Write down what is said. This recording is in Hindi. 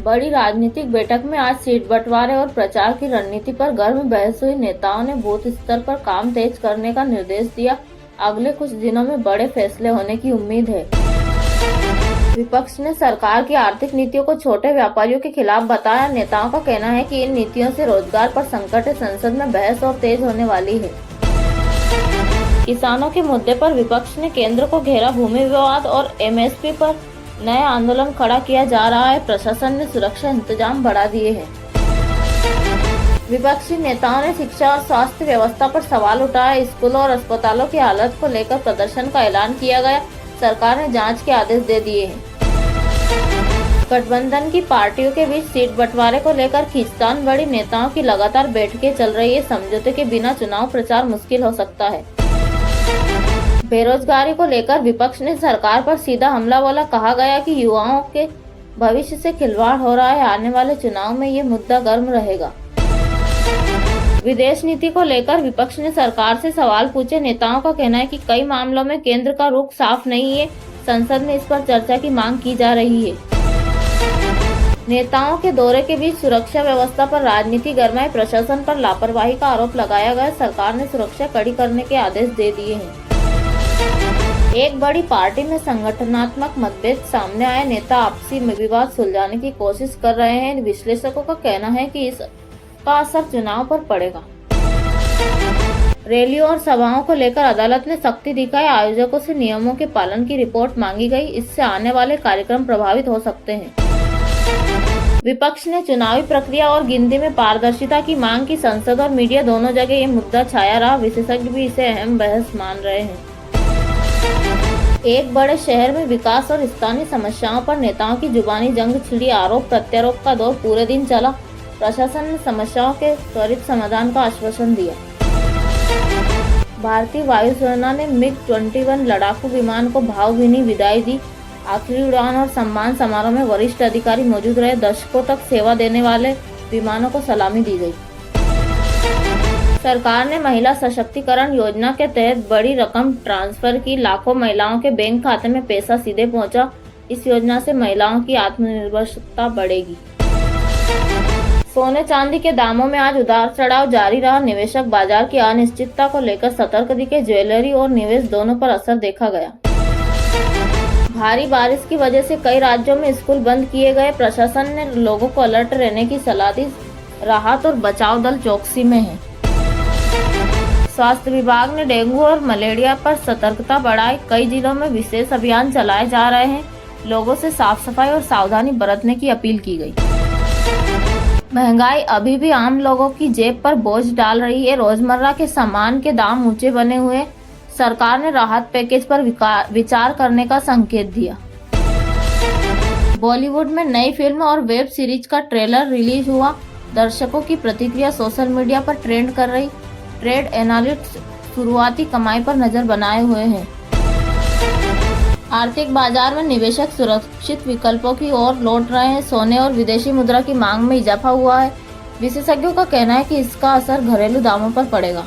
बड़ी राजनीतिक बैठक में आज सीट बंटवारे और प्रचार की रणनीति पर गर्म बहस हुई। नेताओं ने बूथ स्तर पर काम तेज करने का निर्देश दिया। अगले कुछ दिनों में बड़े फैसले होने की उम्मीद है। विपक्ष ने सरकार की आर्थिक नीतियों को छोटे व्यापारियों के खिलाफ बताया। नेताओं का कहना है कि इन नीतियों से रोजगार पर संकट है। संसद में बहस और तेज होने वाली है। किसानों के मुद्दे पर विपक्ष ने केंद्र को घेरा। भूमि विवाद और एमएसपी पर नया आंदोलन खड़ा किया जा रहा है। प्रशासन ने सुरक्षा इंतजाम बढ़ा दिए हैं। विपक्षी नेताओं ने शिक्षा और स्वास्थ्य व्यवस्था पर सवाल उठाया। स्कूलों और अस्पतालों की हालत को लेकर प्रदर्शन का ऐलान किया गया। सरकार ने जांच के आदेश दे दिए हैं। गठबंधन की पार्टियों के बीच सीट बंटवारे को लेकर खींचतान बढ़ी। नेताओं की लगातार बैठकें चल रही है। समझौते के बिना चुनाव प्रचार मुश्किल हो सकता है। बेरोजगारी को लेकर विपक्ष ने सरकार पर सीधा हमला बोला। कहा गया कि युवाओं के भविष्य से खिलवाड़ हो रहा है। आने वाले चुनाव में ये मुद्दा गर्म रहेगा। विदेश नीति को लेकर विपक्ष ने सरकार से सवाल पूछे। नेताओं का कहना है कि कई मामलों में केंद्र का रुख साफ नहीं है। संसद में इस पर चर्चा की मांग की जा रही है। नेताओं के दौरे के बीच सुरक्षा व्यवस्था पर राजनीति गरमाई। प्रशासन पर लापरवाही का आरोप लगाया गया। सरकार ने सुरक्षा कड़ी करने के आदेश दे दिए हैं। एक बड़ी पार्टी में संगठनात्मक मतभेद सामने आए। नेता आपसी विवाद सुलझाने की कोशिश कर रहे हैं। विश्लेषकों का कहना है कि इसका असर चुनाव पर पड़ेगा। रैलियों और सभाओं को लेकर अदालत ने सख्ती दिखाई। आयोजकों से नियमों के पालन की रिपोर्ट मांगी गई। इससे आने वाले कार्यक्रम प्रभावित हो सकते हैं। विपक्ष ने चुनावी प्रक्रिया और गिनती में पारदर्शिता की मांग की। संसद और मीडिया दोनों जगह ये मुद्दा छाया रहा। विशेषज्ञ भी इसे अहम बहस मान रहे हैं। एक बड़े शहर में विकास और स्थानीय समस्याओं पर नेताओं की जुबानी जंग छिड़ी। आरोप प्रत्यारोप का दौर पूरे दिन चला। प्रशासन ने समस्याओं के त्वरित समाधान का आश्वासन दिया। भारतीय वायुसेना ने MiG-21 लड़ाकू विमान को भावभीनी विदाई दी। आखिरी उड़ान और सम्मान समारोह में वरिष्ठ अधिकारी मौजूद रहे। दशकों तक सेवा देने वाले विमानों को सलामी दी गई। सरकार ने महिला सशक्तिकरण योजना के तहत बड़ी रकम ट्रांसफर की। लाखों महिलाओं के बैंक खाते में पैसा सीधे पहुंचा। इस योजना से महिलाओं की आत्मनिर्भरता बढ़ेगी। सोने चांदी के दामों में आज उतार चढ़ाव जारी रहा। निवेशक बाजार की अनिश्चितता को लेकर सतर्क दिखे। ज्वेलरी और निवेश दोनों पर असर देखा गया। भारी बारिश की वजह से कई राज्यों में स्कूल बंद किए गए। प्रशासन ने लोगों को अलर्ट रहने की सलाह दी। राहत और बचाव दल चौकसी में है। स्वास्थ्य विभाग ने डेंगू और मलेरिया पर सतर्कता बढ़ाई। कई जिलों में विशेष अभियान चलाए जा रहे हैं। लोगों से साफ सफाई और सावधानी बरतने की अपील की गई। महंगाई अभी भी आम लोगों की जेब पर बोझ डाल रही है। रोजमर्रा के सामान के दाम ऊंचे बने हुए। सरकार ने राहत पैकेज पर विचार करने का संकेत दिया। बॉलीवुड में नई फिल्म और वेब सीरीज का ट्रेलर रिलीज हुआ। दर्शकों की प्रतिक्रिया सोशल मीडिया पर ट्रेंड कर रही। ट्रेड एनालिस्ट शुरुआती कमाई पर नजर बनाए हुए हैं। आर्थिक बाजार में निवेशक सुरक्षित विकल्पों की ओर लौट रहे हैं। सोने और विदेशी मुद्रा की मांग में इजाफा हुआ है। विशेषज्ञों का कहना है कि इसका असर घरेलू दामों पर पड़ेगा।